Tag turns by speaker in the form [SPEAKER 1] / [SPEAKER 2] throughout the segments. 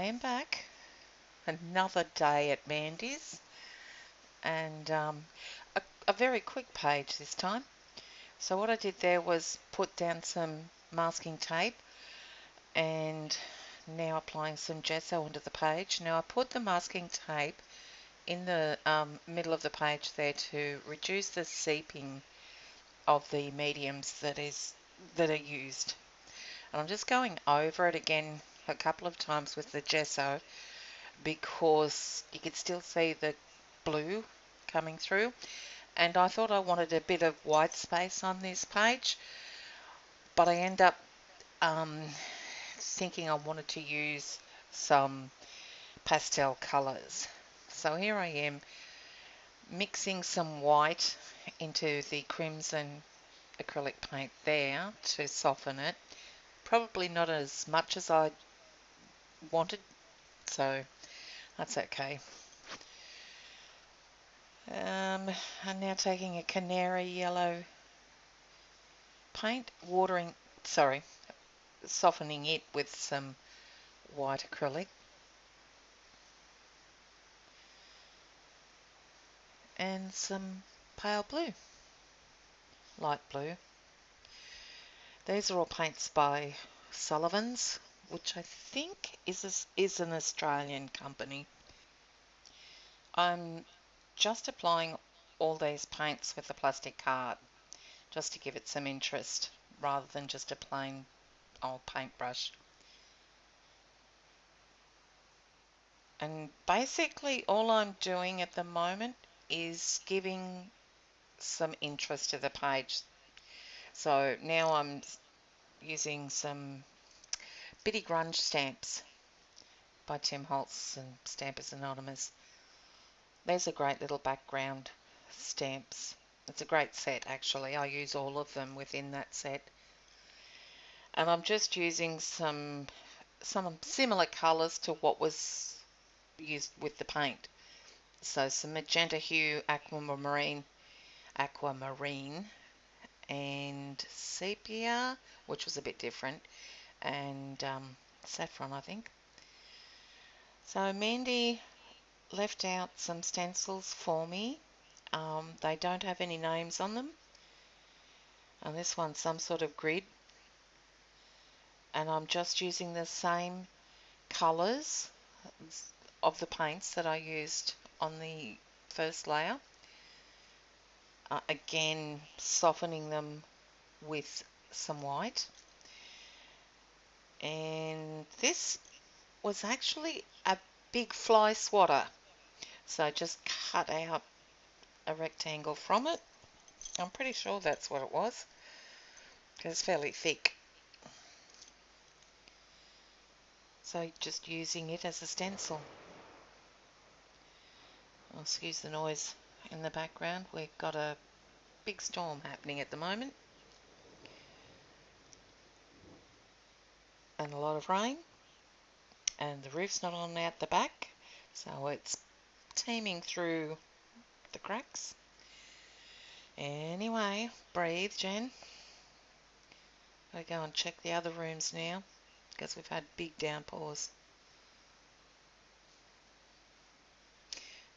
[SPEAKER 1] I am back. Another day at Mandy's, and a very quick page this time. So what I did there was put down some masking tape and now applying some gesso onto the page. Now I put the masking tape in the middle of the page there to reduce the seeping of the mediums that are used. And I'm just going over it again a couple of times with the gesso because you could still see the blue coming through, and I thought I wanted a bit of white space on this page, but I end up thinking I wanted to use some pastel colours. So here I am mixing some white into the crimson acrylic paint there to soften it. Probably not as much as I wanted, so that's okay. I'm now taking a canary yellow paint, softening it with some white acrylic and some pale blue, light blue. These are all paints by Sullivan's, which I think is an Australian company. I'm just applying all these paints with a plastic card, just to give it some interest, rather than just a plain old paintbrush. And basically all I'm doing at the moment is giving some interest to the page. So now I'm using some bitty grunge stamps by Tim Holtz and Stampers Anonymous. These are great little background stamps. It's a great set actually. I use all of them within that set. And I'm just using some similar colours to what was used with the paint. So some magenta hue, aquamarine, and sepia, which was a bit different, and saffron, I think. So Mandy left out some stencils for me. They don't have any names on them. And this one's some sort of grid. And I'm just using the same colours of the paints that I used on the first layer. Again, softening them with some white. And this was actually a big fly swatter. So I just cut out a rectangle from it. I'm pretty sure that's what it was, because it's fairly thick. So just using it as a stencil. Oh, excuse the noise in the background. We've got a big storm happening at the moment. And a lot of rain. And the roof's not on out the back, so it's teeming through the cracks. Anyway, breathe, Jen. Gotta go and check the other rooms now, because we've had big downpours.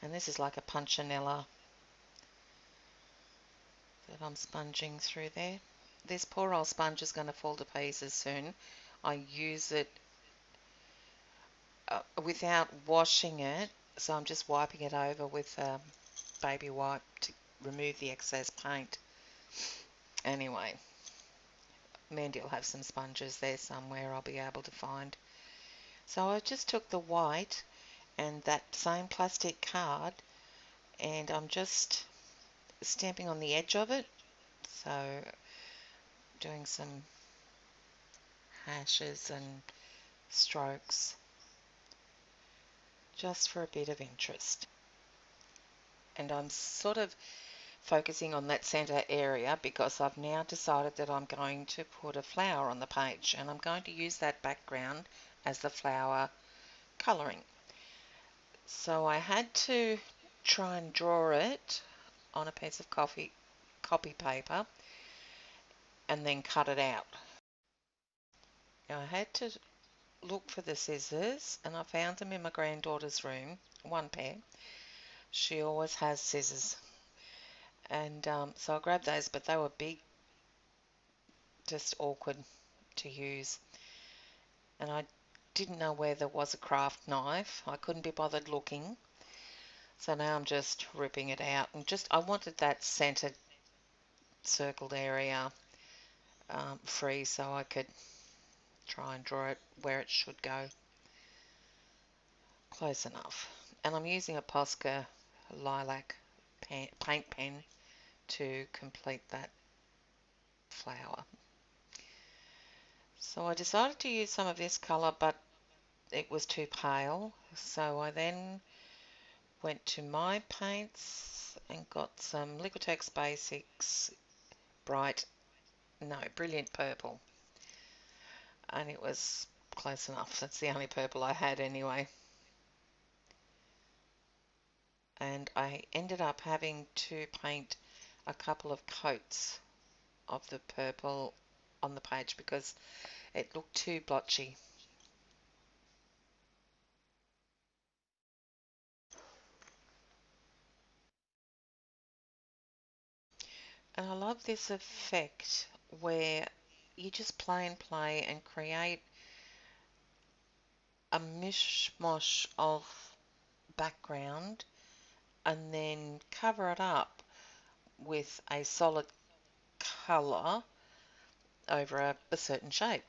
[SPEAKER 1] And this is like a punchinella that I'm sponging through there. This poor old sponge is going to fall to pieces soon. I use it without washing it, so I'm just wiping it over with a baby wipe to remove the excess paint. Anyway, Mandy will have some sponges there somewhere I'll be able to find. So I just took the white and that same plastic card, and I'm just stamping on the edge of it, so doing some hashes and strokes just for a bit of interest. And I'm sort of focusing on that center area because I've now decided that I'm going to put a flower on the page, and I'm going to use that background as the flower coloring. So I had to try and draw it on a piece of copy paper and then cut it out. Now I had to look for the scissors, and I found them in my granddaughter's room, one pair. She always has scissors. And so I grabbed those, but they were big, just awkward to use. And I didn't know where there was a craft knife. I couldn't be bothered looking. So now I'm just ripping it out. And I wanted that centered circled area free so I could try and draw it where it should go. Close enough. And I'm using a POSCA lilac paint pen to complete that flower. So I decided to use some of this colour, but it was too pale. So I then went to my paints and got some Liquitex Basics brilliant purple. And it was close enough. That's the only purple I had anyway. And I ended up having to paint a couple of coats of the purple on the page because it looked too blotchy. And I love this effect where you just play and play and create a mishmash of background and then cover it up with a solid colour over a certain shape.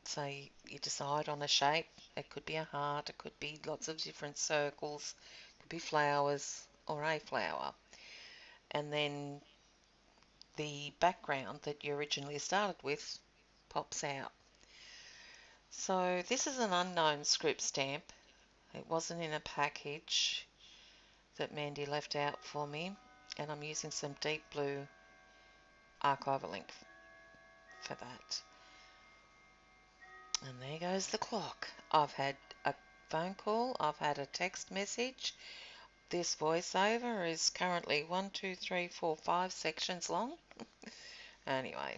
[SPEAKER 1] So you decide on a shape. It could be a heart, it could be lots of different circles, it could be flowers or a flower. And then the background that you originally started with pops out. So this is an unknown script stamp. It wasn't in a package that Mandy left out for me, and I'm using some deep blue archival ink for that. And there goes the clock. I've had a phone call, I've had a text message. This voiceover is currently 5 sections long. Anyway,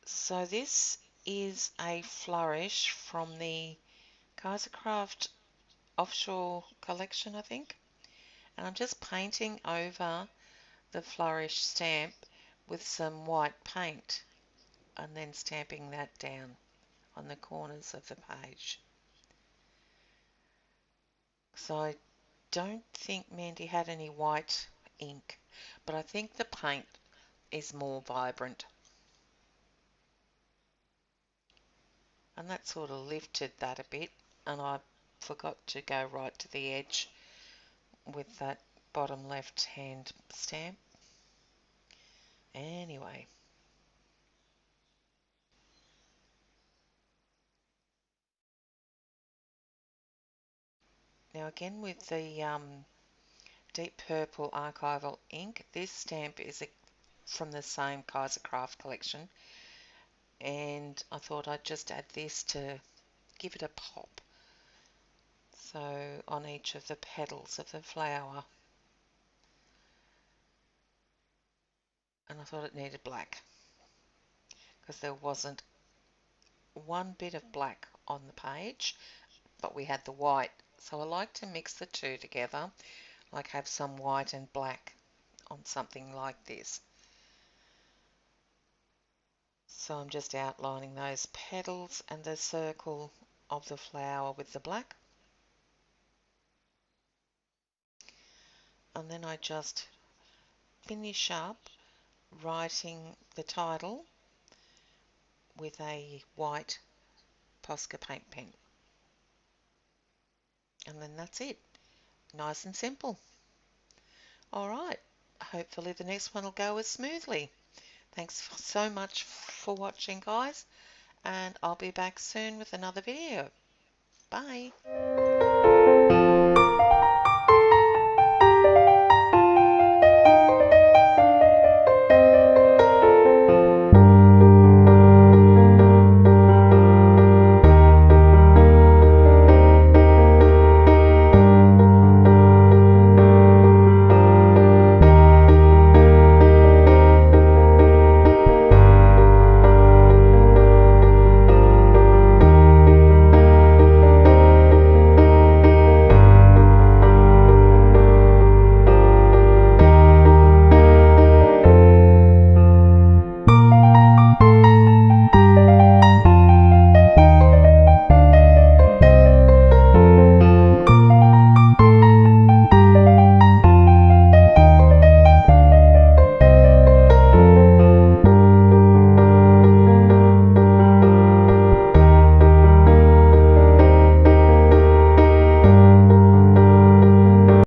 [SPEAKER 1] so this is a flourish from the Kaisercraft Offshore Collection, I think. And I'm just painting over the flourish stamp with some white paint and then stamping that down on the corners of the page. So I don't think Mandy had any white ink, but I think the paint is more vibrant. And that sort of lifted that a bit, and I forgot to go right to the edge with that bottom left hand stamp. Anyway, now again with the deep purple archival ink, this stamp is from the same Kaisercraft collection, and I thought I'd just add this to give it a pop. So on each of the petals of the flower, and I thought it needed black because there wasn't one bit of black on the page, but we had the white. So I like to mix the two together, like have some white and black on something like this. So I'm just outlining those petals and the circle of the flower with the black. And then I just finish up writing the title with a white POSCA paint pen. And then that's it. Nice and simple. Alright, hopefully the next one will go as smoothly. Thanks so much for watching, guys, and I'll be back soon with another video. Bye.